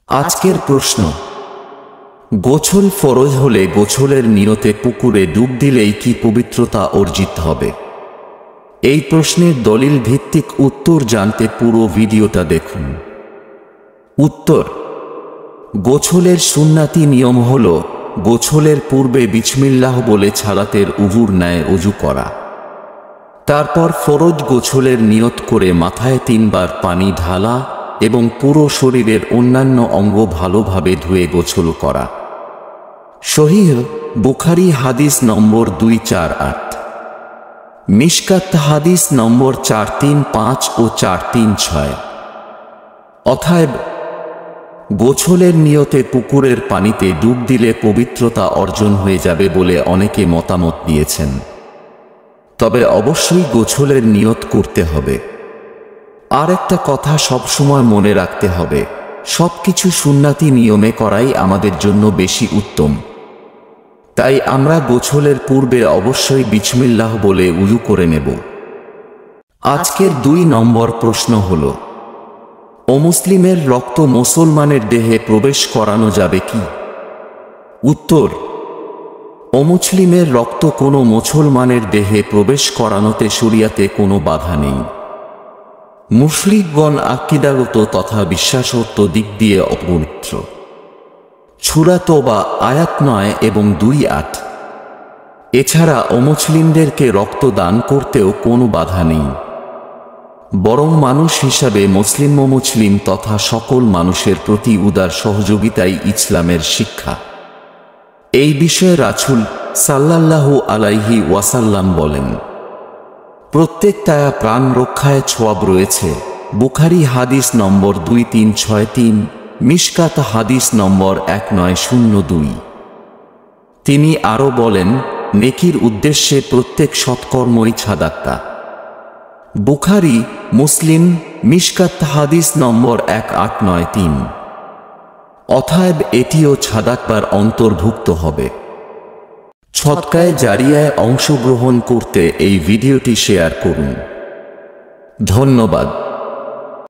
আজকের প্রশ্ন, গোছল ফরজ হলে গোছলের নিয়তে পুকুরে ডুব দিলেই কি পবিত্রতা অর্জিত হবে? এই প্রশ্নের দলিল ভিত্তিক উত্তর জানতে পুরো ভিডিওটা দেখুন। উত্তর, গোছলের সুন্নাতি নিয়ম হল গোছলের পূর্বে বিসমিল্লাহ বলে ছালাতের উযুর ন্যায় অজু করা, তারপর ফরজ গোছলের নিয়ত করে মাথায় 3 বার পানি ঢালা এবং পুরো শরীরের অন্যান্য অঙ্গ ভালোভাবে ধুয়ে গোছল করা। সহিহ বুখারী হাদিস নম্বর 248, মিশকাত হাদিস নম্বর 435 ও 436। অতএব গোছলের নিয়তে পুকুরের পানিতে ডুব দিলে পবিত্রতা অর্জন হয়ে যাবে বলে অনেকে মতামত দিয়েছেন। তবে অবশ্যই গোছলের নিয়ত করতে হবে। আর একটা কথা সবসময় মনে রাখতে হবে, সবকিছু সুন্নাতি নিয়মে করাই আমাদের জন্য বেশি উত্তম। তাই আমরা গোছলের পূর্বে অবশ্যই বিসমিল্লাহ বলে উযু করে নেব। আজকের 2 নম্বর প্রশ্ন হল, অমুসলিমের রক্ত মুসলমানের দেহে প্রবেশ করানো যাবে কি? উত্তর, অমুসলিমের রক্ত কোনো মুসলমানের দেহে প্রবেশ করানোতে শরিয়াতে কোনো বাধা নেই। মুশরিকগণ আকীদাগত তথা বিশ্বাসগত দিক দিয়ে অপবিত্র। সূরা তওবা আয়াত 9 এবং 2:8। এছাড়া অমুসলিমদেরকে রক্ত দান করতেও কোনো বাধা নেই, বরং মানুষ হিসাবে মুসলিম তথা সকল মানুষের প্রতি উদার সহযোগিতাই ইসলামের শিক্ষা। এই বিষয়ে রাসূল সাল্লাল্লাহু আলাইহি ওয়াসাল্লাম বলেন, প্রত্যেকটা প্রাণ রক্ষায় সওয়াব রয়েছে। বুখারী হাদিস নম্বর 2363, মিশকাত হাদিস নম্বর 1902। তিনি আরও বলেন, নেকির উদ্দেশ্যে প্রত্যেক সৎকর্মই সাদাকা। বুখারী, মুসলিম, মিশকাত হাদিস নম্বর 1893। অতএব এটিও সাদাকার অন্তর্ভুক্ত হবে। সদকায়ে জারিয়ায় অংশগ্রহণ করতে এই ভিডিওটি শেয়ার করুন। ধন্যবাদ।